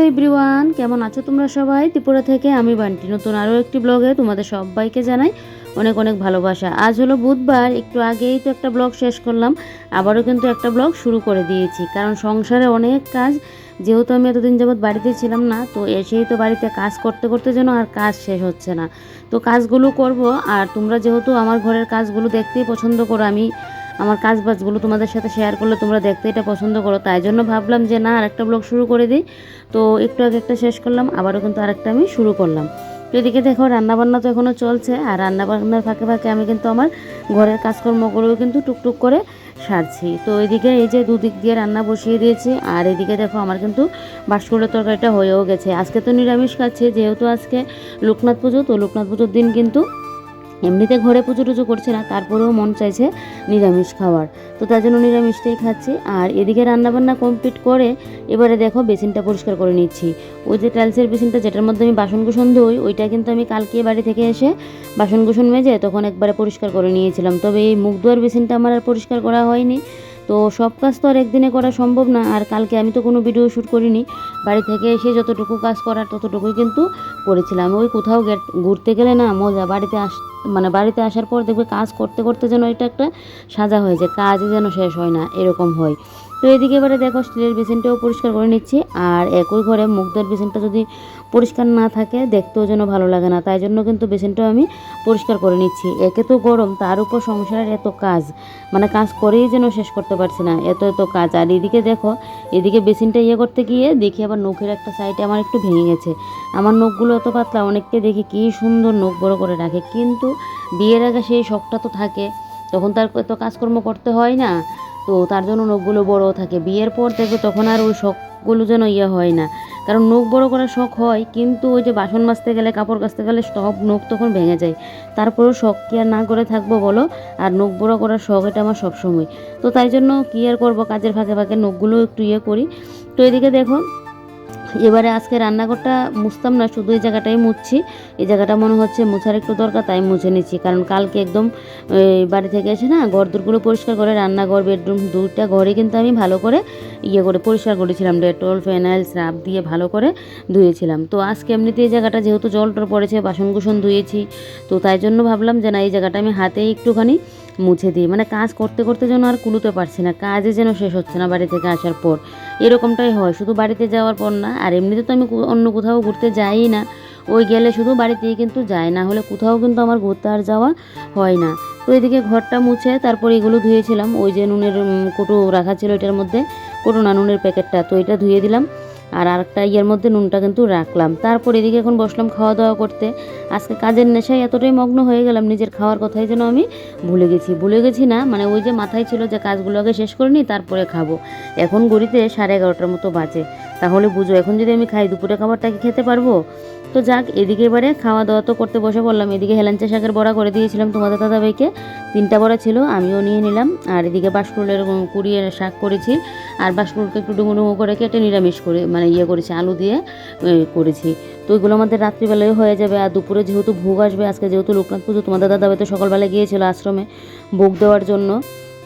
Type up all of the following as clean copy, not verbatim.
Everyone, কেমন আছো তোমরা সবাই? ত্রিপুরা থেকে আমি বান্টি নতুন আরও একটি ব্লগে তোমাদের সবাইকে জানাই অনেক অনেক ভালোবাসা। আজ হলো বুধবার, একটু আগেই তো একটা ব্লগ শেষ করলাম, আবারও কিন্তু একটা ব্লগ শুরু করে দিয়েছি। কারণ সংসারে অনেক কাজ, যেহেতু আমি এতদিন যাবৎ বাড়িতে ছিলাম না, তো এসেই তো বাড়িতে কাজ করতে করতে যেন আর কাজ শেষ হচ্ছে না। তো কাজগুলো করব, আর তোমরা যেহেতু আমার ঘরের কাজগুলো দেখতেই পছন্দ করো, আমি আমার কাজ বাজগুলো তোমাদের সাথে শেয়ার করলে তোমরা দেখতে এটা পছন্দ করো, তাই জন্য ভাবলাম যে না, আরেকটা ব্লগ শুরু করে দিই। তো একটু আগে একটা শেষ করলাম, আবারও কিন্তু আরেকটা আমি শুরু করলাম। তো এদিকে দেখো রান্নাবান্না তো এখনও চলছে, আর রান্নাবান্নার ফাঁকে ফাঁকে আমি কিন্তু আমার ঘরের কাজকর্মগুলোও কিন্তু টুকটুক করে সারছি। তো এদিকে এই যে দুদিক দিয়ে রান্না বসিয়ে দিয়েছি, আর এদিকে দেখো আমার কিন্তু বাঁশকুড়ের তরকারিটা হয়েও গেছে। আজকে তো নিরামিষ খাচ্ছি, যেহেতু আজকে লোকনাথ পুজো, তো লোকনাথ পুজোর দিন কিন্তু এমনিতে ঘরে পুজো টুজো করছে না, তারপরেও মন চাইছে নিরামিষ খাওয়ার, তো তার জন্য নিরামিষটাই খাচ্ছি। আর এদিকে রান্নাবান্না কমপ্লিট করে এবারে দেখো বেসিনটা পরিষ্কার করে নিচ্ছি। ওই যে টাইলসের বেসিনটা যেটার মধ্যে আমি বাসন কুসন ধুই, ওইটা কিন্তু আমি কালকে বাড়ি থেকে এসে বাসন কুসন মেজে তখন একবারে পরিষ্কার করে নিয়েছিলাম। তবে এই মুখ ধোয়ার বেসিনটা আমার আর পরিষ্কার করা হয়নি। তো সব কাজ তো আর একদিনে করা সম্ভব না, আর কালকে আমি তো কোনো ভিডিও শ্যুট করিনি, বাড়ি থেকে এসে যতটুকু কাজ করার ততটুকুই কিন্তু করেছিলাম। ওই কোথাও ঘুরতে গেলে না মজা, বাড়িতে আসার পর দেখবে কাজ করতে করতে যেন এটা একটা সাজা হয়ে যায়, কাজই যেন শেষ হয় না, এরকম হয়। তো এদিকে এবারে দেখো স্টিলের বেসিনটাও পরিষ্কার করে নিচ্ছি, আর একই ঘরে মুখ ধোয়ার বেসিনটা যদি পরিষ্কার না থাকে দেখতেও যেন ভালো লাগে না, তাই জন্য কিন্তু বেসিনটাও আমি পরিষ্কার করে নিচ্ছি। একে তো গরম, তার উপর সংসারের এত কাজ, কাজ করেই যেন শেষ করতে পারছি না, এত এত কাজ। আর এদিকে দেখো, এদিকে বেসিনটা করতে গিয়ে দেখি আবার নখের একটা সাইডে আমার একটু ভেঙে গেছে। আমার নখগুলো এত পাতলা, অনেককে দেখি কী সুন্দর নখ বড় করে রাখে, কিন্তু বিয়ের আগে সেই শখটা তো থাকে, তখন তার এত কাজকর্ম করতে হয় না, তো তার জন্য নখগুলো বড় থাকে। বিয়ের পর দেখবে তখন আর ওই শখগুলো যেন হয় না, কারণ নখ বড় করার শখ হয়, কিন্তু ওই যে বাসন মাজতে গেলে কাপড় কাচতে গেলে সব নখ তখন ভেঙে যায়। তারপরেও শখ কি আর না করে থাকবো বলো? আর নখ বড় করার শখ এটা আমার সবসময়, তো তাই জন্য কি আর করবো, কাজের ফাঁকে ফাঁকে নখগুলো একটু করি। তো এদিকে দেখো এবারে আজকে রান্নাঘরটা মুছতাম না, শুধু এই জায়গাটাই মুছছি। এই জায়গাটা মনে হচ্ছে মুছার একটু দরকার, তাই মুছে নিচ্ছি। কারণ কালকে একদম বাড়ি থেকে এসে না ঘরদোরগুলো পরিষ্কার করে রান্নাঘর বেডরুম দুইটা ঘরে কিন্তু আমি ভালো করে করে পরিষ্কার করেছিলাম, ডেটল ফেনাইল স্রাব দিয়ে ভালো করে ধুয়েছিলাম। তো আজকে এমনিতে এই জায়গাটা যেহেতু জল টল পড়েছে, বাসন কুসন ধুয়েছি, তো তাই জন্য ভাবলাম যে না, এই জায়গাটা আমি হাতেই একটুখানি মুছে দিই। কাজ করতে করতে যেন আর কুলোতে পারছি না, কাজে যেন শেষ হচ্ছে না বাড়ি থেকে আসার পর, এরকমটাই হয়। শুধু বাড়িতে যাওয়ার পর না, আর এমনিতে তো আমি অন্য কোথাও ঘুরতে যাই না, ওই গেলে শুধু বাড়িতেই কিন্তু যাই, না হলে কোথাও কিন্তু আমার ঘুরতে আর যাওয়া হয় না। তো এদিকে ঘরটা মুছে তারপর এগুলো ধুয়েছিলাম, ওই যে নুনের কৌটো রাখা ছিল, এটার মধ্যে কৌটো না নুনের প্যাকেটটা, তো এটা ধুয়ে দিলাম, আর আরেকটা মধ্যে নুনটা কিন্তু রাখলাম। তারপর এদিকে এখন বসলাম খাওয়া দাওয়া করতে। আজকে কাজের নেশায় এতটাই মগ্ন হয়ে গেলাম, নিজের খাওয়ার কথাই যেন আমি ভুলে গেছি না, ওই যে মাথায় ছিল যে কাজগুলো আগে শেষ করে নিই তারপরে খাবো। এখন ঘড়িতে 11:30টার মতো বাজে, তাহলে বুঝো এখন যদি আমি খাই দুপুরে খাবারটা কি খেতে পারবো? তো যাক, এদিকে এবারে খাওয়া দাওয়া তো করতে বসে পড়লাম। এদিকে হেলাঞ্চা শাকের বড়া করে দিয়েছিলাম তোমাদের দাদাভাইকে, 3টা বড়া ছিল, আমিও নিয়ে নিলাম। আর এদিকে বাঁশকুড়ের কুড়িয়ে শাক করেছি, আর বাঁশকুড়কে একটু ডুমো ডুমো করে কেটে নিরামিষ করে করেছি, আলু দিয়ে করেছি। তো ওইগুলো আমাদের রাত্রিবেলায় হয়ে যাবে। আর দুপুরে যেহেতু ভোগ আসবে, আজকে যেহেতু লোকনাথ পুজো, তোমাদের দাদাভাই তো সকালবেলায় গিয়েছিল আশ্রমে ভোগ দেওয়ার জন্য,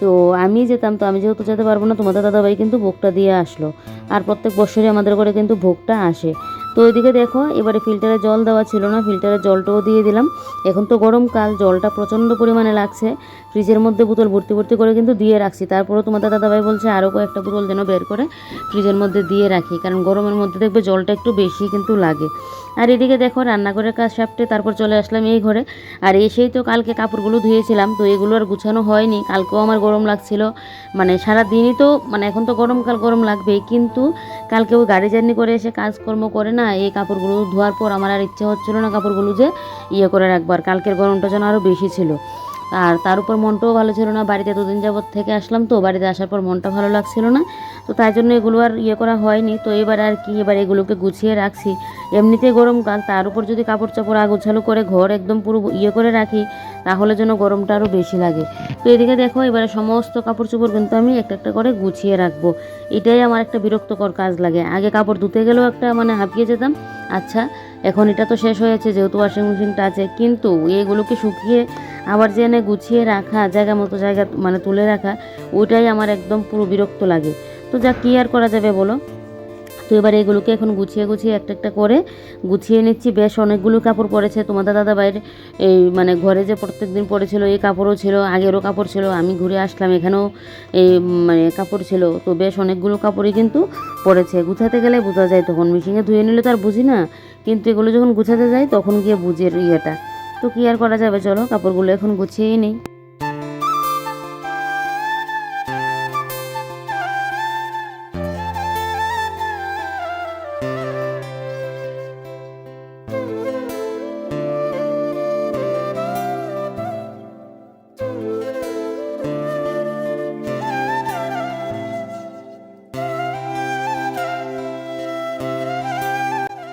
তো আমি যেতাম, তো আমি যেহেতু যেতে পারবো না, তোমাদের দাদাভাই কিন্তু ভোগটা দিয়ে আসলো। আর প্রত্যেক বছরই আমাদের ঘরে কিন্তু ভোগটা আসে। তো ওইদিকে দেখো এবারে ফিল্টারে জল দেওয়া ছিল না, ফিল্টারের জলটাও দিয়ে দিলাম। এখন তো গরমকাল, জলটা প্রচণ্ড পরিমাণে লাগছে, ফ্রিজের মধ্যে বোতল ভর্তি ভর্তি করে কিন্তু দিয়ে রাখছি। তারপরেও তোমাদের দাদাভাই বলছে আরও কয়েকটা বোতল যেন বের করে ফ্রিজের মধ্যে দিয়ে রাখি, কারণ গরমের মধ্যে দেখবে জলটা একটু বেশি কিন্তু লাগে। আর এদিকে দেখো রান্নাঘরের কাজ সাপটে তারপর চলে আসলাম এই ঘরে। আর এসেই তো কালকে কাপড়গুলো ধুয়েছিলাম, তো এগুলো আর গুছানো হয়নি। কালকেও আমার গরম লাগছিল, সারা দিনই তো এখন তো গরমকাল, গরম লাগবেই, কিন্তু কালকে ওই গাড়ি জার্নি করে এসে কাজকর্ম করে না, এই কাপড়গুলো ধোয়ার পর আমার আর ইচ্ছে হচ্ছিল না কাপড়গুলো যে করে রাখবার, কালকের গরমটা যেন আরও বেশি ছিল। আর তার উপর মনটাও ভালো ছিল না, বাড়িতে দুদিন যাবত থেকে আসলাম, তো বাড়িতে আসার পর মনটা ভালো লাগছিল না, তো তাই জন্য এগুলো আর করা হয়নি। তো এবার আর কি, এবার এগুলোকে গুছিয়ে রাখছি। এমনিতেই গরমকাল, তার উপর যদি কাপড় চাপড় আগুছালো করে ঘর একদম পুরো করে রাখি, তাহলে যেন গরমটা আরও বেশি লাগে। তো এদিকে দেখো এবারে সমস্ত কাপড় চোপড় কিন্তু আমি একটা একটা করে গুছিয়ে রাখবো। এটাই আমার একটা বিরক্তকর কাজ লাগে। আগে কাপড় ধুতে গেলেও একটা হাঁপিয়ে যেতাম, আচ্ছা এখন এটা তো শেষ হয়েছে যেহেতু ওয়াশিং মেশিনটা আছে, কিন্তু এগুলোকে শুকিয়ে আবার যে এনে গুছিয়ে রাখা, জায়গা মতো জায়গা তুলে রাখা, ওইটাই আমার একদম পুরো বিরক্ত লাগে। তো যা কি আর করা যাবে বলো। তো এবার এগুলোকে এখন গুছিয়ে গুছিয়ে একটা একটা করে গুছিয়ে নিচ্ছি। বেশ অনেকগুলো কাপড় পরেছে। তোমাদের দাদা ভাইয়ের এই মানে ঘরে যে প্রত্যেক দিন পরেছিল এই কাপড়ও ছিল, আগেরও কাপড় ছিল, আমি ঘুরে আসলাম এখানেও এই মানে কাপড় ছিল। তো বেশ অনেকগুলো কাপড়ই কিন্তু পরেছে। গুছাতে গেলে বোঝা যায়, তখন মেশিনে ধুয়ে নিলে তো আর বুঝি না, কিন্তু এগুলো যখন গুছাতে যাই তখন গিয়ে বুঝি ইয়েটা। তো কি আর করা যাবে, চলো কাপড়গুলো এখন গুছিয়েই নিই।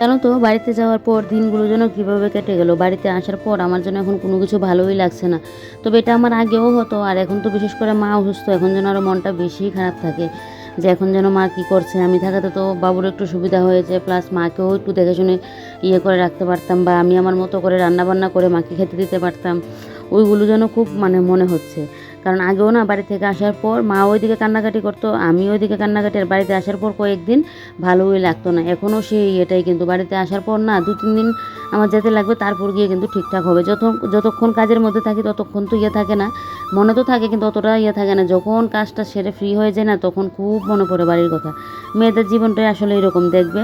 জানো তো, বাড়িতে যাওয়ার পর দিনগুলো যেন কীভাবে কেটে গেল। বাড়িতে আসার পর আমার যেন এখন কোনো কিছু ভালোই লাগছে না। তবে এটা আমার আগেও হতো, আর এখন তো বিশেষ করে মা অসুস্থ, এখন যেন আরও মনটা বেশি খারাপ থাকে যে এখন যেন মা কী করছে। আমি থাকাতে তো বাবুর একটু সুবিধা হয়েছে, প্লাস মাকেও একটু দেখে শুনে করে রাখতে পারতাম, বা আমি আমার মতো করে রান্নাবান্না করে মাকে খেতে দিতে পারতাম। ওইগুলো যেন খুব মানে মনে হচ্ছে। কারণ আগেও না বাড়ি থেকে আসার পর মা ওইদিকে কান্নাকাটি করতো, আমি ওইদিকে কান্নাকাটি, আর বাড়িতে আসার পর কয়েকদিন ভালোই লাগতো না। এখনও সেই এটাই, কিন্তু বাড়িতে আসার পর না 2-3 দিন আমার যেতে লাগবে, তারপর গিয়ে কিন্তু ঠিকঠাক হবে। যতক্ষণ কাজের মধ্যে থাকি ততক্ষণ তো থাকে না, মনে তো থাকে কিন্তু অতটা থাকে না। যখন কাজটা সেরে ফ্রি হয়ে যায় না, তখন খুব মনে পড়ে বাড়ির কথা। মেয়েদের জীবনটাই আসলে এরকম, দেখবে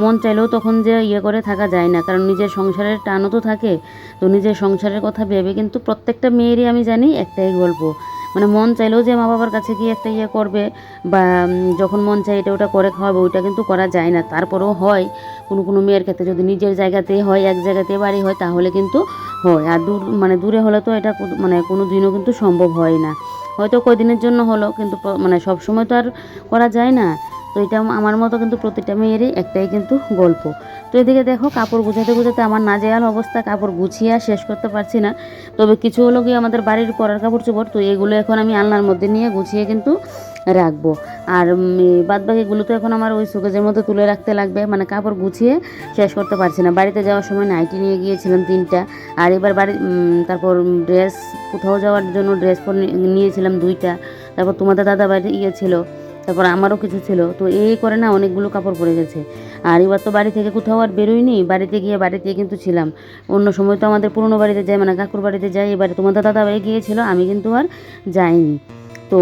মন চাইলেও তখন যে করে থাকা যায় না, কারণ নিজের সংসারের টানও তো থাকে। তো নিজের সংসারের কথা ভেবে কিন্তু প্রত্যেকটা মেয়েরই আমি জানি একটাই গল্প, মানে মন চাইলেও যে মা বাবার কাছে গিয়ে একটা করবে, বা যখন মন চাই এটা ওটা করে খাওয়াবে, ওইটা কিন্তু করা যায় না। তারপরেও হয় কোনো কোনো মেয়ের ক্ষেত্রে, যদি নিজের জায়গাতে হয়, এক জায়গাতে বাড়ি হয়, তাহলে কিন্তু হয়। আর দূরে হলে তো এটা মানে কোনো দিনও কিন্তু সম্ভব হয় না। হয়তো কয়দিনের জন্য হলো, কিন্তু মানে সব সময় তো আর করা যায় না। তো এটা আমার মতো কিন্তু প্রতিটা মেয়েরই একটাই কিন্তু গল্প। তো এদিকে দেখো কাপড় গুছাতে গুছাতে আমার নাজেহাল অবস্থা, কাপড় গুছিয়ে আর শেষ করতে পারছি না। তবে কিছু হলো গিয়ে আমাদের বাড়ির পরার কাপড় চোপড়, তো এগুলো এখন আমি আলনার মধ্যে নিয়ে গুছিয়ে কিন্তু রাখবো। আর বাদ বাকিগুলো তো এখন আমার ওই শোকেজের মধ্যে তুলে রাখতে লাগবে, মানে কাপড় গুছিয়ে শেষ করতে পারছি না। বাড়িতে যাওয়ার সময় নাইটি নিয়ে গিয়েছিলাম 3টা, আর এবার তারপর ড্রেস, কোথাও যাওয়ার জন্য ড্রেস নিয়েছিলাম 2টা, তারপর তোমাদের দাদা বাড়ি ছিল, তারপর আমারও কিছু ছিল। তো এই করে না অনেকগুলো কাপড় পরে গেছে। আর এবার তো বাড়ি থেকে কোথাও আর বেরোইনি, বাড়িতে কিন্তু ছিলাম। অন্য সময় তো আমাদের পুরনো বাড়িতে যাই, মানে কাকুর বাড়িতে যাই, এবারে তোমাদের দাদা বাড়ি গিয়েছিল, আমি কিন্তু আর যাইনি। তো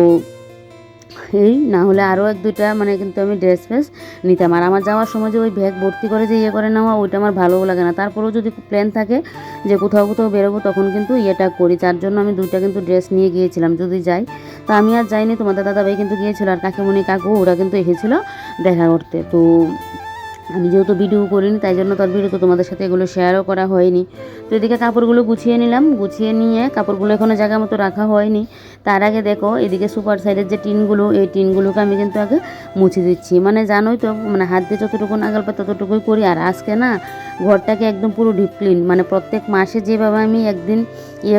এই না হলে আরও 1-2টা মানে কিন্তু আমি ড্রেস ফ্রেস নিতাম। আর আমার যাওয়ার সময় যে ওই ব্যাগ ভর্তি করে যে করে নেওয়া, ওইটা আমার ভালোও লাগে না। তারপরেও যদি প্ল্যান থাকে যে কোথাও কোথাও বেরোবো, তখন কিন্তু করি। তার জন্য আমি 2টা কিন্তু ড্রেস নিয়ে গিয়েছিলাম যদি যাই। তো আমি আর যাইনি, তোমাদের দাদাভাই কিন্তু গিয়েছিল, আর কাকিমণি কাকু ওরা কিন্তু এসেছিলো দেখা করতে। তো আমি যেহেতু ভিডিও করিনি, তাই জন্য তার ভিডিও তো তোমাদের সাথে এগুলো শেয়ারও করা হয়নি। তো এদিকে কাপড়গুলো গুছিয়ে নিলাম, গুছিয়ে নিয়ে কাপড়গুলো এখনও জায়গা মতো রাখা হয়নি। তার আগে দেখো এদিকে সুপার সাইডের যে টিনগুলো, এই টিনগুলোকে আমি কিন্তু আগে মুছে দিচ্ছি। মানে জানোই তো, মানে হাত দিয়ে যতটুকু নাগাল পাই ততটুকুই করি। আর আজকে না ঘরটাকে একদম পুরো ডিপ ক্লিন, মানে প্রত্যেক মাসে যেভাবে আমি একদিন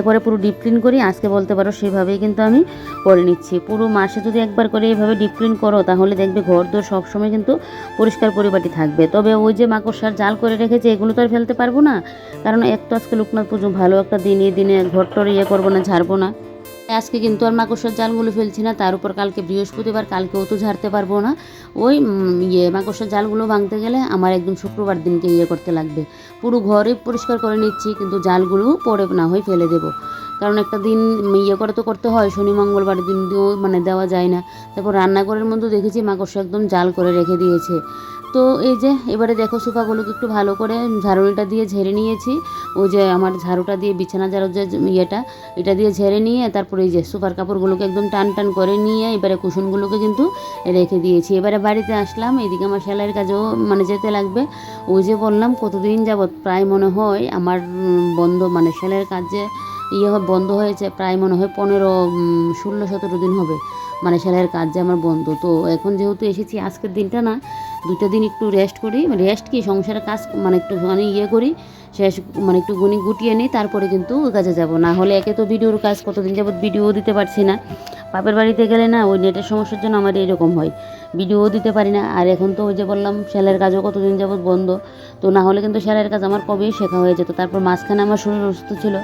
করে পুরো ডিপ ক্লিন করি, আজকে বলতে পারো সেভাবেই কিন্তু আমি করে নিচ্ছি। পুরো মাসে যদি একবার করে এইভাবে ডিপ ক্লিন করো, তাহলে দেখবে ঘর দোর সবসময় কিন্তু পরিষ্কার পরিপাটি থাকবে। তবে ওই যে মাকড়সার জাল করে রেখেছে, এগুলো তো আর ফেলতে পারবো না, কারণ এক তো আজকে লোকনাথ পুজো, ভালো একটা দিন, এই দিনে ঘর টর করবো না, ঝাড়বো না। আজকে কিন্তু আর মাকড়সার জালগুলো ফেলছি না। তার উপর কালকে বৃহস্পতিবার, কালকেও তো ঝাড়তে পারবো না। ওই মাকড়সার জালগুলো ভাঙতে গেলে আমার একদম শুক্রবার দিনকে করতে লাগবে। পুরো ঘরে পরিষ্কার করে নিচ্ছি, কিন্তু জালগুলো পরে না হয় ফেলে দেবো, কারণ একটা দিন করে তো করতে হয়, শনি মঙ্গলবার দিন দিয়েও মানে দেওয়া যায় না। তারপর রান্নাঘরের মধ্যে দেখেছি মাকড়সা একদম জাল করে রেখে দিয়েছে। তো এই যে এবারে দেখো সোফাগুলোকে একটু ভালো করে ঝাড়ুনিটা দিয়ে ঝেড়ে নিয়েছি। ওই যে আমার ঝাড়ুটা দিয়ে, বিছানা ঝাড়ু যে এটা দিয়ে ঝেড়ে নিয়ে, তারপরে এই যে সোফার কাপড়গুলোকে একদম টান টান করে নিয়ে এবারে কুশনগুলোকে কিন্তু রেখে দিয়েছি। এবারে বাড়িতে আসলাম, এদিকে আমার সেলাইয়ের কাজেও মানে যেতে লাগবে। ওই যে বললাম কতদিন যাবত প্রায় মনে হয় আমার বন্ধ, মানে সেলাইয়ের কাজ যে বন্ধ হয়েছে, প্রায় মনে হয় 16-17 দিন হবে, মানে সেলাইয়ের কাজ যে আমার বন্ধ। তো এখন যেহেতু এসেছি, আজকের দিনটা না 2টা দিন একটু রেস্ট করি, রেস্ট কি সংসারের কাজ মানে একটু মানে করি, শেষ মানে একটু গুটিয়ে নিই, তারপরে কিন্তু কাজে যাব। না হলে একে তো ভিডিওর কাজ, কতদিন যাবত ভিডিও দিতে পারছি না। বাপের বাড়িতে গেলে না ওই নেটের সমস্যার জন্য আমার এরকম হয়, ভিডিও দিতে পারি না। আর এখন তো ওই যে বললাম সেলাইয়ের কাজও কতদিন যাবত বন্ধ, তো না হলে কিন্তু সেলাইয়ের কাজ আমার কবেই শেখা হয়ে যেত। তারপর মাঝখানে আমার শরীর অসুস্থ ছিল,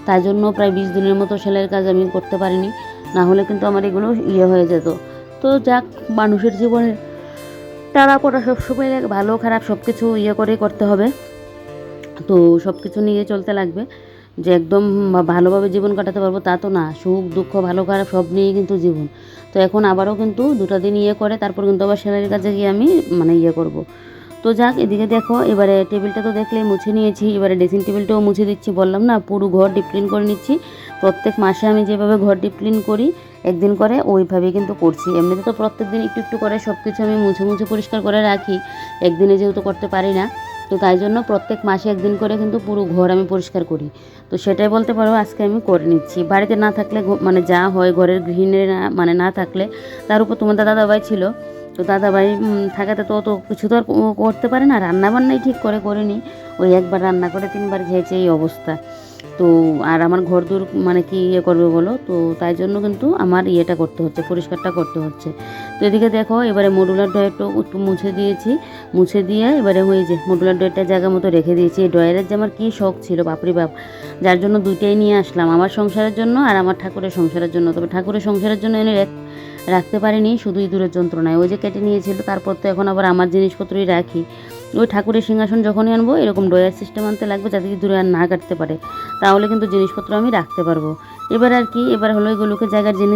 তাই জন্য প্রায় 20 দিনের মতো সেলাইয়ের কাজ আমি করতে পারিনি, না হলে কিন্তু আমার এগুলো হয়ে যেত। তো যাক, মানুষের জীবনে টানাপোড়া সবসময় ভালো খারাপ সব কিছু ইয়ে করে করতে হবে। তো সব কিছু নিয়ে চলতে লাগবে, যে একদম ভালোভাবে জীবন কাটাতে পারবো তা তো না। সুখ দুঃখ ভালো খারাপ সব নিয়েই কিন্তু জীবন। তো এখন আবারও কিন্তু 2টা দিন ইয়ে করে তারপর কিন্তু আবার সেলাইয়ের কাছে গিয়ে আমি মানে ইয়ে করব। তো যাক, এদিকে দেখো এবারে টেবিলটা তো দেখলেই মুছে নিয়েছি, এবারে ড্রেসিং টেবিলটাও মুছে দিচ্ছি। বললাম না, পুরো ঘর ডিপ ক্লিন করে নিচ্ছি। প্রত্যেক মাসে আমি যেভাবে ঘর ডিপ ক্লিন করি একদিন করে, ওইভাবেই কিন্তু করছি। এমনিতে তো প্রত্যেক দিন একটু একটু করে সব কিছু আমি মুছে মুছে পরিষ্কার করে রাখি, একদিনে যেহেতু করতে পারি না। তো তাই জন্য প্রত্যেক মাসে একদিন করে কিন্তু পুরো ঘর আমি পরিষ্কার করি। তো সেটাই বলতে পারো আজকে আমি করে নিচ্ছি। বাড়িতে না থাকলে মানে যা হয়, ঘরের গৃহিণী মানে না থাকলে, তার উপর তোমার দাদাভাই ছিল। তো দাদাভাই থাকাতে তো অত কিছু তো আর করতে পারে না, রান্নাবান্নাই ঠিক করে করিনি। ওই একবার রান্না করে 3বার খেয়েছে, এই অবস্থা। তো আর আমার ঘর দূর মানে কি ইয়ে করবে বলো, তো তাই জন্য কিন্তু আমার ইয়েটা করতে হচ্ছে, পরিষ্কারটা করতে হচ্ছে। তো এদিকে দেখো এবারে মডুলার ড্রয়ারটাও একটু মুছে দিয়েছি। মুছে দিয়ে এবারে ওই যে মডুলার ড্রয়ারটা জায়গা মতো রেখে দিয়েছি। এই ড্রয়ারের যে আমার কী শখ ছিল বাপরি বাপ, যার জন্য 2টাই নিয়ে আসলাম, আমার সংসারের জন্য আর আমার ঠাকুরের সংসারের জন্য। তবে ঠাকুরের সংসারের জন্য এনে রাখতে পারিনি, শুধু ইঁদুরের যন্ত্রণায় ওই যে কেটে নিয়েছিল। তারপর তো এখন আবার আমার জিনিসপত্রই রাখি। ওই ঠাকুরের সিংহাসন যখনই আনবো এরকম ড্রয়ার সিস্টেম আনতে লাগবে, যাতে ইঁদুরে আর না কাটতে পারে, তাহলে কিন্তু জিনিসপত্র আমি রাখতে পারবো। এবার আর কি, এবার হলো এগুলোকে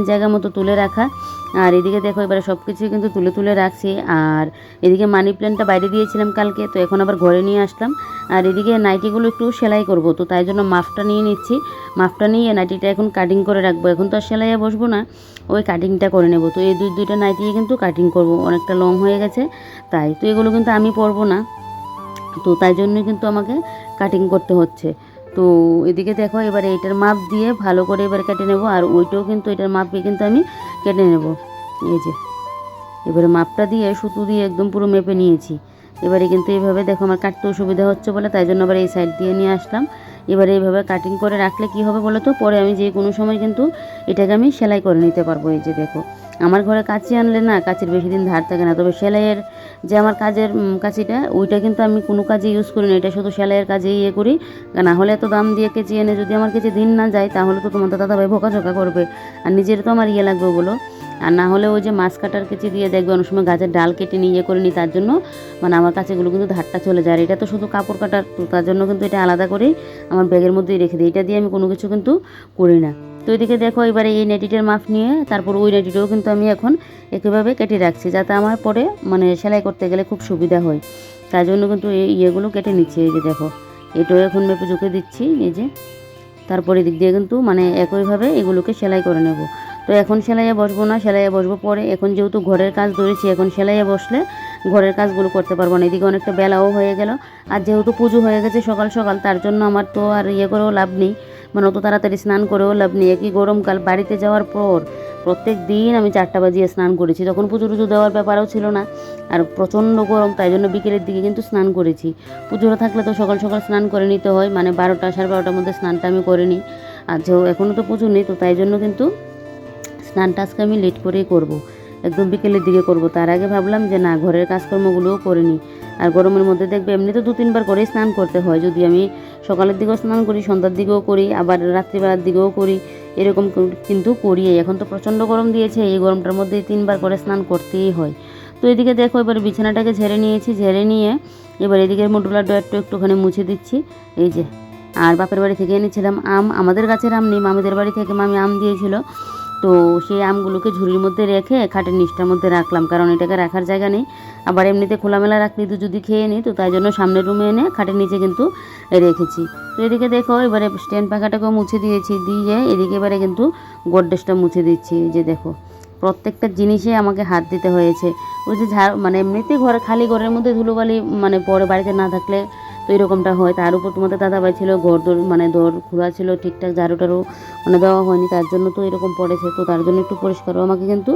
জায়গা মতো তুলে রাখা। আর এদিকে দেখো এবারে সব কিছুই কিন্তু তুলে তুলে রাখছি। আর এদিকে মানি প্ল্যান্টটা বাইরে দিয়েছিলাম কালকে, তো এখন আবার ঘরে নিয়ে আসলাম। আর এদিকে নাইটিগুলো একটু সেলাই করব, তো তাই জন্য মাফটা নিয়ে নিচ্ছি। মাফটা নিয়ে নাইটিটা এখন কাটিং করে রাখবো। এখন তো আর সেলাইয়ে বসবো না, ওই কাটিংটা করে নেব। তো এই দুইটা নাইটিয়ে কিন্তু কাটিং করব, অনেকটা লং হয়ে গেছে তাই। তো এগুলো কিন্তু আমি পরবো না, তো তাই জন্যই কিন্তু আমাকে কাটিং করতে হচ্ছে। তো এদিকে দেখো এবারে এটার মাপ দিয়ে ভালো করে এবার কেটে নেব। আর ওইটাও কিন্তু এটার মাপ দিয়ে কিন্তু আমি কেটে নেব। এই যে এবারে মাপটা দিয়ে সুতো দিয়ে একদম পুরো মেপে নিয়েছি। এবারে কিন্তু এইভাবে দেখো আমার কাটতেও সুবিধা হচ্ছে বলে তাই জন্য আবার এই সাইড দিয়ে নিয়ে আসলাম। এবারে এইভাবে কাটিং করে রাখলে কি হবে বলো তো, পরে আমি যে কোনো সময় কিন্তু এটাকে আমি সেলাই করে নিতে পারবো। এই যে দেখো আমার ঘরে কাঁচি আনলে না, কাঁচির বেশি দিন ধার থাকে না। তবে সেলাইয়ের যে আমার কাজের কাঁচিটা, ওইটা কিন্তু আমি কোনো কাজে ইউজ করি না, এটা শুধু সেলাইয়ের কাজে ইয়ে করি। না হলে এত দাম দিয়ে কেচি এনে যদি আমার কাছে দিন না যায়, তাহলে তো তোমার দাদাভাই ভোকাঝোকা করবে, আর নিজের তো আমার ইয়ে লাগবে বলো। আর না হলে ওই যে মাছ কাটার কেচি দিয়ে দেখবে অনেক সময় গাছের ডাল কেটে নিয়ে ইয়ে করে নিই, তার জন্য মানে আমার কাছেগুলো কিন্তু ধারটা চলে যায়। আর এটা তো শুধু কাপড় কাটার, তো তার জন্য কিন্তু এটা আলাদা করেই আমার ব্যাগের মধ্যেই রেখে দিই, এটা দিয়ে আমি কোনো কিছু কিন্তু করি না। তো এদিকে দেখো এবারে এই নেটিটার মাপ নিয়ে তারপর ওই নেটিটাও কিন্তু আমি এখন একইভাবে কেটে রাখছি, যাতে আমার পরে মানে সেলাই করতে গেলে খুব সুবিধা হয়। তার জন্য কিন্তু এই ইয়েগুলো কেটে নিচ্ছি। এই যে দেখো এটাও এখন মেপে চুকে দিচ্ছি। এই যে তারপর এদিক দিয়ে কিন্তু মানে একইভাবে এগুলোকে সেলাই করে নেব। তো এখন সেলাইয়ে বসবো না, সেলাইয়ে বসবো পরে। এখন যেহেতু ঘরের কাজ ধরেছি, এখন সেলাইয়ে বসলে ঘরের কাজগুলো করতে পারবো না। এদিকে অনেকটা বেলাও হয়ে গেল, আর যেহেতু পুজো হয়ে গেছে সকাল সকাল, তার জন্য আমার তো আর ইয়ে করেও লাভ নেই, মানে অত তাড়াতাড়ি স্নান করেও লাভ নেই। একই গরমকাল, বাড়িতে যাওয়ার পর প্রত্যেক দিন আমি 4টা বাজিয়ে স্নান করেছি, তখন পুজো টুজো দেওয়ার ব্যাপারও ছিল না, আর প্রচণ্ড গরম, তাই জন্য বিকেলের দিকে কিন্তু স্নান করেছি। পুজোটা থাকলে তো সকাল সকাল স্নান করে নিতে হয়, মানে 12টা 12:30টার মধ্যে স্নানটা আমি করে নিই। আর এখনও তো পুজো নেই, তো তাই জন্য কিন্তু স্নানটা আজকে আমি লেট করেই করব, একদম বিকেলের দিকে করব। তার আগে ভাবলাম যে না, ঘরের কাজকর্মগুলোও করে নিই। আর গরমের মধ্যে দেখবে এমনি তো 2-3বার করেই স্নান করতে হয়, যদি আমি সকালের দিকেও স্নান করি, সন্ধ্যার দিকেও করি, আবার রাত্রিবেলার দিকেও করি, এরকম কিন্তু করি। এখন তো প্রচণ্ড গরম দিয়েছে, এই গরমটার মধ্যে 3বার করে স্নান করতেই হয়। তো এদিকে দেখো এবার বিছানাটাকে ঝেড়ে নিয়েছি, ঝেড়ে নিয়ে এবার এদিকে মডুলার ড্রয়ারটা একটুখানি মুছে দিচ্ছি। এই যে আর বাপের বাড়ি থেকে এনেছিলাম আম, আমাদের গাছের আম নেই, মামিদের বাড়ি থেকে মামি আম দিয়েছিল। তো সেই আমগুলোকে ঝুড়ির মধ্যে রেখে খাটের নিচটার মধ্যে রাখলাম, কারণ এটাকে রাখার জায়গা নেই। আবার এমনিতে খোলামেলা রাখলে তো যদি খেয়ে নিই, তো তাই জন্য সামনের রুমে এনে খাটের নিচে কিন্তু রেখেছি। তো এদিকে দেখো এবারে স্ট্যান্ড পাখাটাকেও মুছে দিয়েছি, দিয়ে এদিকে এবারে কিন্তু গোডরেজটা মুছে দিচ্ছি। এই যে দেখো প্রত্যেকটা জিনিসে আমাকে হাত দিতে হয়েছে। ওই যে মানে এমনিতেই ঘরে খালি ঘরের মধ্যে ধুলোবালি মানে পরে বাড়িতে না থাকলে তো এরকমটা হয়, তার উপর তোমাদের দাদাভাই ছিল, ঘর দোর মানে দোর খোলা ছিল, ঠিকঠাক ঝাড়ু টাড়ু মানে দেওয়া হয়নি, তার জন্য তো এরকম পড়েছে। তো তার জন্য একটু পরিষ্কারও আমাকে কিন্তু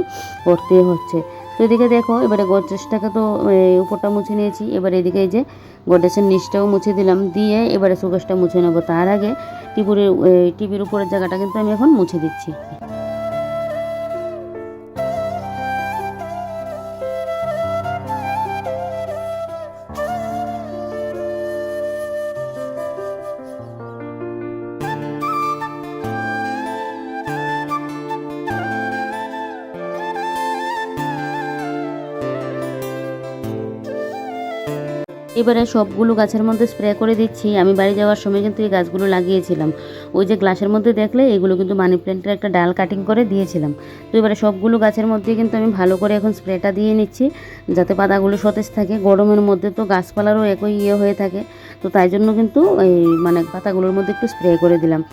করতে হচ্ছে। তো এদিকে দেখো এবারে গোদরেজটাকে তো উপরটা মুছে নিয়েছি, এবার এদিকে এই যে গোদরেজের নিচটাও মুছে দিলাম, দিয়ে এবারে শোকেসটা মুছে নেবো। তার আগে টিভির উপরের জায়গাটা কিন্তু আমি এখন মুছে দিচ্ছি। এবারে সবগুলো গাছের মধ্যে স্প্রে করে দিচ্ছি। আমি বাড়ি যাওয়ার সময় কিন্তু এই গাছগুলো লাগিয়েছিলাম। ওই যে গ্লাসের মধ্যে দেখলে এগুলো কিন্তু মানি প্ল্যান্টের একটা ডাল কাটিং করে দিয়েছিলাম। তো এবারে সবগুলো গাছের মধ্যে কিন্তু আমি ভালো করে এখন স্প্রেটা দিয়ে নিচ্ছি, যাতে পাতাগুলো সতেজ থাকে। গরমের মধ্যে তো গাছপালারও একই হয়ে থাকে, তো তাই জন্য কিন্তু এই মানে পাতাগুলোর মধ্যে একটু স্প্রে করে দিলাম।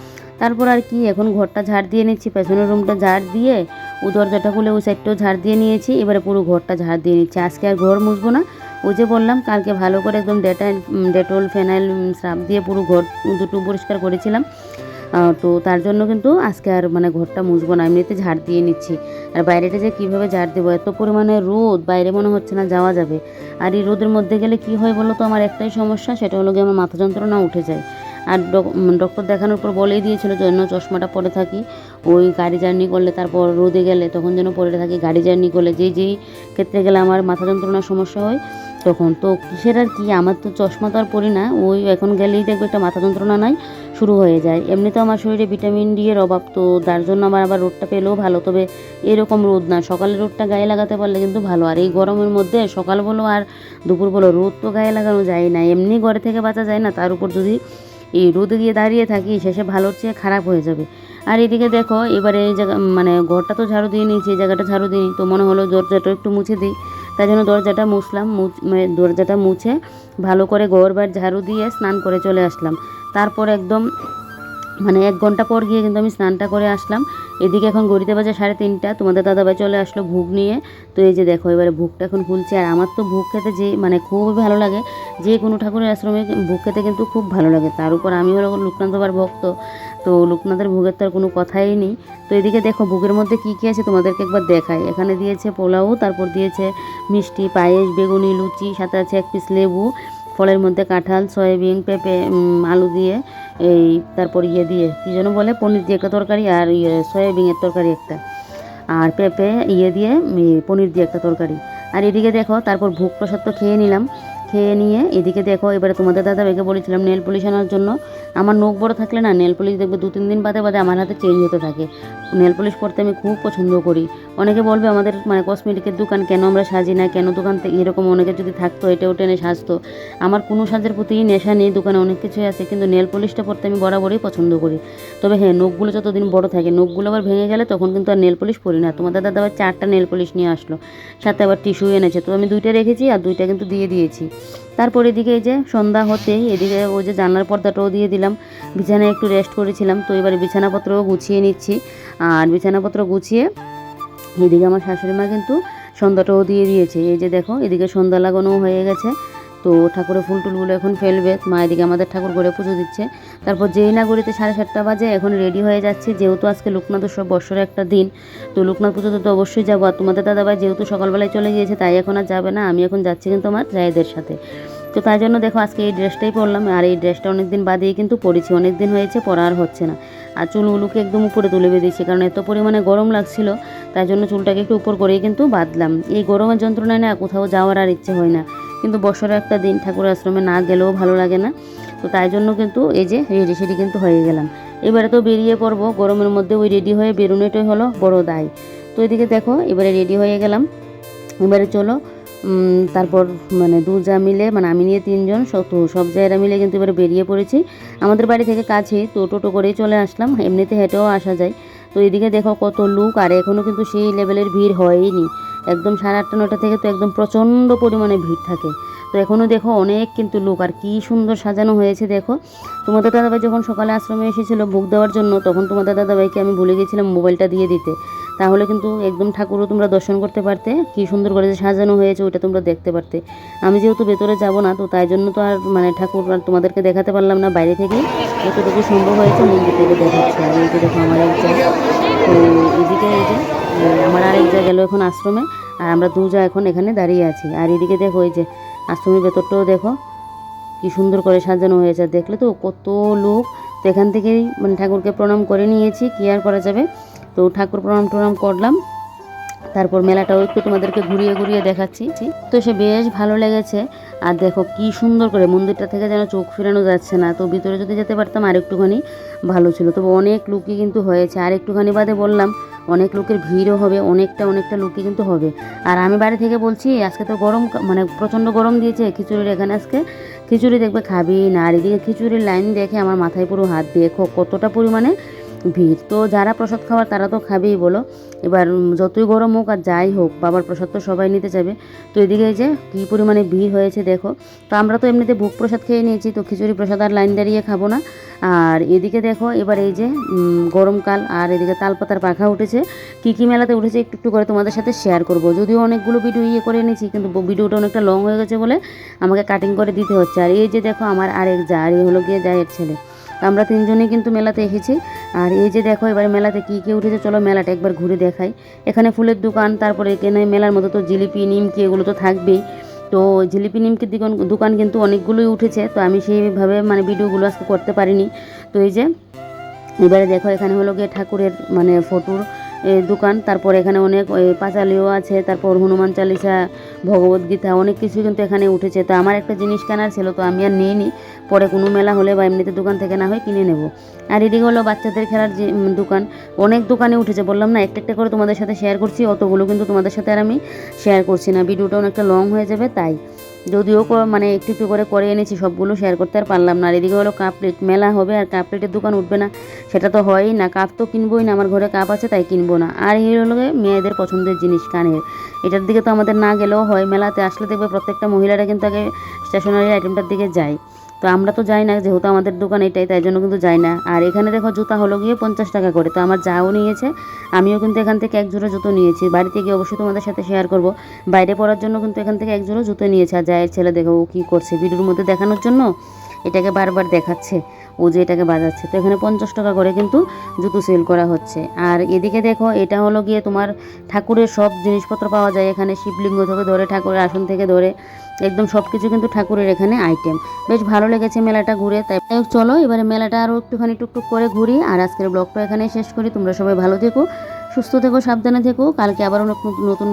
তারপর আর কি, এখন ঘরটা ঝাড় দিয়ে নিচ্ছি, পেছনের রুমটা ঝাড় দিয়ে ও দরজাটা খুলে ওই সাইডটাও ঝাড় দিয়ে নিয়েছি। এবারে পুরো ঘরটা ঝাড় দিয়ে নিচ্ছি। আজকে আর ঘর মুছবো না, ওই যে বললাম কালকে ভালো করে একদম ডেটল ফেনাইল সার্ফ দিয়ে পুরো ঘর দুটো পরিষ্কার করেছিলাম। তো তার জন্য কিন্তু আজকে আর মানে ঘরটা মুছবো না, এমনিতে ঝাড় দিয়ে নিচ্ছি। আর বাইরেটা যে কীভাবে ঝাড় দেবো, এত পরিমাণে রোদ, বাইরে মনে হচ্ছে না যাওয়া যাবে। আর এই রোদের মধ্যে গেলে কি হয় বলো তো, আমার একটাই সমস্যা, সেটা হলো গিয়ে আমার মাথা যন্ত্রণা উঠে যায়। আর ডক্টর দেখানোর পর বলেই দিয়েছিল যেন চশমাটা পরে থাকি, ওই গাড়ি জার্নি করলে, তারপর রোদে গেলে তখন যেন পরে থাকি। গাড়ি জার্নি করলে যেই ক্ষেত্রে গেলে আমার মাথা যন্ত্রণার সমস্যা হয় তখন। তো কিসের আর কি, আমার তো চশমা তো আর পরি না, ওই এখন গেলেই দেখবে একটা মাথা যন্ত্রণা নাই শুরু হয়ে যায়। এমনিতেও আমার শরীরে ভিটামিন ডি এর অভাব, তো তার জন্য আমার আবার রোদটা পেলেও ভালো, তবে এরকম রোদ না, সকালের রোদটা গায়ে লাগাতে পারলে কিন্তু ভালো। আর এই গরমের মধ্যে সকাল বলো আর দুপুর বলো রোদ তো গায়ে লাগানো যায় না, এমনি ঘরে থেকে বাঁচা যায় না, তার উপর যদি এই রোদে গিয়ে দাঁড়িয়ে থাকি শেষে ভালোর চেয়ে খারাপ হয়ে যাবে। আর এদিকে দেখো, এবারে এই জায়গা মানে ঘরটা তো ঝাড়ু দিয়ে নিয়েছি, এই জায়গাটা ঝাড়ু দিই, তো মনে হলো দরজাটা একটু মুছে দিই, তাই জন্য দরজাটা মুছলাম। মানে দরজাটা মুছে ভালো করে ঘরবার ঝাড়ু দিয়ে স্নান করে চলে আসলাম। তারপর একদম মানে 1 ঘন্টা পর গিয়ে কিন্তু আমি স্নানটা করে আসলাম। এদিকে এখন ঘড়িতে বাজে 3:30, তোমাদের দাদাভাই চলে আসলো ভোগ নিয়ে। তো এই যে দেখো, এবারে ভোগটা এখন খুলছে। আর আমার তো ভোগ খেতে যে মানে খুবই ভালো লাগে, যে কোনো ঠাকুরের আশ্রমে ভোগ খেতে কিন্তু খুব ভালো লাগে। তার উপর আমি হলো লোকনাথ বাবার ভক্ত, তো লোকনাথের ভোগের তো আর কোনো কথাই নেই। তো এদিকে দেখো ভোগের মধ্যে কী কী আছে তোমাদেরকে একবার দেখাই। এখানে দিয়েছে পোলাও, তারপর দিয়েছে মিষ্টি, পায়েস, বেগুনি, লুচি, সাথে আছে 1 পিস লেবু, ফলের মধ্যে কাঁঠাল, সয়াবিন, পেঁপে, আলু দিয়ে, এই তারপর দিয়ে কী যেন বলে, পনির দিয়ে একটা তরকারি, আর সয়াবিনের তরকারি একটা, আর পেঁপে দিয়ে পনির দিয়ে একটা তরকারি। আর এদিকে দেখো তারপর ভোগ প্রসাদ তো খেয়ে নিলাম। খেয়ে নিয়ে এদিকে দেখো, এবারে তোমাদের দাদাভাইকে বলেছিলাম নেল পলিশ আনার জন্য। আমার নখ বড় থাকলে না নেল পলিশ দেখবে 2-3 দিন বাদে বাদে আমার হাতে চেঞ্জ হতে থাকে। নেল পলিশ পরতে আমি খুব পছন্দ করি। অনেকে বলবে আমাদের মানে কসমেটিকের দোকান কেন আমরা সাজি না, কেন দোকান থেকে এরকম, অনেকে যদি থাকতো এটাও টেনে সাজতো। আমার কোনো সাজের প্রতি নেশা নেই, দোকানে অনেক কিছুই আছে, কিন্তু নেল পলিশটা পরতে আমি বরাবরই পছন্দ করি। তবে হ্যাঁ, নখগুলো যতদিন বড় থাকে, নখগুলো আবার ভেঙে গেলে তখন কিন্তু আর নেল পলিশ পরি না। তোমাদের দাদা আবার 4টা নেল পলিশ নিয়ে আসলো, সাথে আবার টিস্যু এনেছে, তো আমি 2টা রেখেছি আর 2টা কিন্তু দিয়ে দিয়েছি। তারপর এদিকে এই যে সন্ধ্যা হতেই এদিকে ওই যে জানলার পর্দাটাও দিয়ে দিলাম। বিছানায় একটু রেস্ট করেছিলাম, তো এবারে বিছানাপত্রও গুছিয়ে নিচ্ছি। আর বিছানাপত্র গুছিয়ে এদিকে আমার শাশুড়ি মা কিন্তু সন্ধ্যাটাও দিয়ে দিয়েছে। এই যে দেখো, এদিকে সন্ধ্যা লাগানোও হয়ে গেছে। তো ঠাকুরের ফুল টুলগুলো এখন ফেলবে, মা এদিকে আমাদের ঠাকুর ঘরে পুজো দিচ্ছে। তারপর যেই না ঘড়িতে 7:30 বাজে, এখন রেডি হয়ে যাচ্ছি, যেহেতু আজকে লোকনাথ উৎসব, বৎসরের একটা দিন, তো লোকনাথ পুজোতে তো অবশ্যই যাবো। আর তোমাদের দাদাভাই যেহেতু সকালবেলায় চলে গিয়েছে, তাই এখন আর যাবে না, আমি এখন যাচ্ছি কিন্তু আমার জায়েদের সাথে। তো তাই জন্য দেখো আজকে এই ড্রেসটাই পরলাম। আর এই ড্রেসটা অনেক দিন বাদেই কিন্তু পরেছি, অনেক দিন হয়েছে পরা আর হচ্ছে না। আর চুলগুলোকে একদম উপরে তুলে বেঁধেছি, কারণ এত পরিমাণে গরম লাগছিল, তাই জন্য চুলটাকে একটু উপর করেই কিন্তু বাঁধলাম। এই গরমের যন্ত্রণায় না কোথাও যাওয়ার আর ইচ্ছে হয় না, কিন্তু বছরে একটা দিন ঠাকুরের আশ্রমে না গেলেও ভালো লাগে না। তো তাই জন্য কিন্তু এই যে রেডি সেডি কিন্তু হয়ে গেলাম। এবারে তো বেরিয়ে পড়বো, গরমের মধ্যে ওই রেডি হয়ে বেরোনোটাই হলো বড় দায়। তো এদিকে দেখো, এবারে রেডি হয়ে গেলাম। এবারে চলো তারপর মানে যা মিলে, মানে আমি নিয়ে 3 জন, সব জায়গায় মিলে কিন্তু এবারে বেরিয়ে পড়েছি। আমাদের বাড়ি থেকে কাছে, তো টোটো করেই চলে আসলাম, এমনিতে হেঁটেও আসা যায়। তো এদিকে দেখো কত লোক, আর এখনও কিন্তু সেই লেভেলের ভিড় হয়নি। একদম 8:30-9টা থেকে তো একদম প্রচণ্ড পরিমাণে ভিড় থাকে। তো এখনও দেখো অনেক কিন্তু লোক, আর কি সুন্দর সাজানো হয়েছে দেখো। তোমাদের দাদাভাই যখন সকালে আশ্রমে এসেছিলো ভোগ দেওয়ার জন্য, তখন তোমাদের দাদাভাইকে আমি ভুলে গেছিলাম মোবাইলটা দিয়ে দিতে, তাহলে কিন্তু একদম ঠাকুরও তোমরা দর্শন করতে পারতে, কী সুন্দর করে যে সাজানো হয়েছে ওইটা তোমরা দেখতে পারতে। আমি যেহেতু ভেতরে যাব না, তো তাই জন্য তো আর মানে ঠাকুর আর তোমাদেরকে দেখাতে পারলাম না, বাইরে থেকেই যতটুকু সম্ভব হয়েছে মন্দির থেকে দেখাচ্ছি। আর এই যে দেখো আমার এক জায়গা, তো এদিকে এই যে আমার আরেক জায়গা গেলো এখন আশ্রমে, আর আমরা যা এখন এখানে দাঁড়িয়ে আছি। আর এদিকে দেখো এই যে আশ্রমের ভেতরটাও দেখো কি সুন্দর করে সাজানো হয়েছে, দেখলে তো কত লোক। তো এখান থেকেই মানে ঠাকুরকে প্রণাম করে নিয়েছি, কি আর করা যাবে। তো ঠাকুর প্রণাম করলাম, তারপর মেলাটাও একটু তোমাদেরকে ঘুরিয়ে ঘুরিয়ে দেখাচ্ছি। তো সে বেশ ভালো লেগেছে। আর দেখো কি সুন্দর করে মন্দিরটা থেকে যেন চোখ ফেরানো যাচ্ছে না। তো ভিতরে যদি যেতে পারতাম আর একটুখানি ভালো ছিল। তবে অনেক লুকই কিন্তু হয়েছে, আর একটুখানি বাদে বললাম অনেক লোকের ভিড়ও হবে, অনেকটা লুকই কিন্তু হবে। আর আমি বাড়ি থেকে বলছি আজকে তো গরম, মানে প্রচণ্ড গরম দিয়েছে, খিচুড়ির এখানে আজকে খিচুড়ি দেখবে খাবি না। আর এদিকে খিচুড়ির লাইন দেখে আমার মাথায় পুরো হাত দিয়ে কতটা পরিমাণে ভিড়। তো যারা প্রসাদ খাওয়ার তারা তো খাবেই বলো। এবার যতই গরম হোক আর যাই হোক বাবার প্রসাদ তো সবাই নিতে যাবে। তো এদিকে যে কী পরিমাণে ভিড় হয়েছে দেখো। তো আমরা তো এমনিতে ভোগ প্রসাদ খেয়ে নিয়েছি, তো খিচুড়ি প্রসাদ আর লাইন দাঁড়িয়ে খাবো না। আর এদিকে দেখো এবার এই যে গরমকাল, আর এদিকে তালপাতার পাখা উঠেছে। কী কী মেলাতে উঠেছে একটু একটু করে তোমাদের সাথে শেয়ার করব। যদিও অনেকগুলো ভিডিও করে এনেছি, কিন্তু ভিডিওটা অনেকটা লং হয়ে গেছে বলে আমাকে কাটিং করে দিতে হচ্ছে। আর এই যে দেখো আমার আরেক যা, আর এই হলো গিয়ে জায়ের ছেলে। তো আমরা তিনজনেই কিন্তু মেলাতে এসেছি। আর এই যে দেখো এবার মেলাতে কী কী উঠেছে, চলো মেলাটা একবার ঘুরে দেখাই। এখানে ফুলের দোকান, তারপরে এখানে মেলার মতো তো জিলিপি নিমকি এগুলো তো থাকবেই। তো জিলিপি নিমকির দোকান কিন্তু অনেকগুলোই উঠেছে। তো আমি সেইভাবে মানে ভিডিওগুলো আজকে করতে পারিনি। তো এই যে এবারে দেখো এখানে হলো গিয়ে ঠাকুরের মানে ফটোর দোকান। তারপর এখানে অনেক পাঁচালিও আছে, তারপর হনুমান চালিসা, ভগবদ্গীতা অনেক কিছু কিন্তু এখানে উঠেছে। তো আমার একটা জিনিস কেনার ছিল, তো আমি আর নিইনি, পরে কোনো মেলা হলে বা এমনিতে দোকান থেকে না হয় কিনে নেব। আর এদিকে হলো বাচ্চাদের খেলার যে দোকান, অনেক দোকানে উঠেছে, বললাম না একটা একটা করে তোমাদের সাথে শেয়ার করছি। অতগুলো কিন্তু তোমাদের সাথে আর আমি শেয়ার করছি না, ভিডিওটা অনেকটা লং হয়ে যাবে তাই। যদিও মানে একটু একটু করে এনেছি, সবগুলো শেয়ার করতে আর পারলাম না। আর এদিকে হলো কাপ প্লেট, মেলা হবে আর কাপ প্লেটের দোকান উঠবে না সেটা তো হয়ই না। কাপ তো কিনবোই না, আমার ঘরে কাপ আছে তাই কিনবো না। আর এই হলো মেয়েদের পছন্দের জিনিস কানের, এটার দিকে তো আমাদের না গেলেও হয়। মেলাতে আসলে দেখবে প্রত্যেকটা মহিলারা কিন্তু আগে স্টেশনারি আইটেমটার দিকে যায়। তো আমরা তো যাই না, যেহেতু আমাদের দোকান এটাই, তাই জন্য কিন্তু যাই না। আর এখানে দেখো জুতা হলো গিয়ে 50 টাকা করে। তো আমার যাও নিয়েছে, আমিও কিন্তু এখান থেকে এক জোড়া জুতো নিয়েছি। বাড়িতে গিয়ে অবশ্যই তোমাদের সাথে শেয়ার করব। বাইরে পরার জন্য কিন্তু এখান থেকে এক জোড়া জুতো নিয়েছে। আর জায়ের ছেলে দেখো ও কী করছে ভিডিওর মধ্যে দেখানোর জন্য, এটাকে বারবার দেখাচ্ছে, ও যে এটাকে বাজাচ্ছে। তো এখানে 50 টাকা করে কিন্তু জুতো সেল করা হচ্ছে। আর এদিকে দেখো এটা হলো গিয়ে তোমার ঠাকুরের সব জিনিসপত্র পাওয়া যায় এখানে, শিবলিঙ্গ থেকে ধরে ঠাকুরের আসন থেকে ধরে একদম সব কিছু কিন্তু ঠাকুরের এখানে আইটেম। বেশ ভালো লেগেছে মেলাটা ঘুরে। তাই চলো এবারে মেলাটা আরও একটুখানি টুকটুক করে ঘুরি। আর আজকের ব্লগটা এখানেই শেষ করি। তোমরা সবাই ভালো থেকো, সুস্থ থেকো, সাবধানে থেকো। কালকে আবার নতুন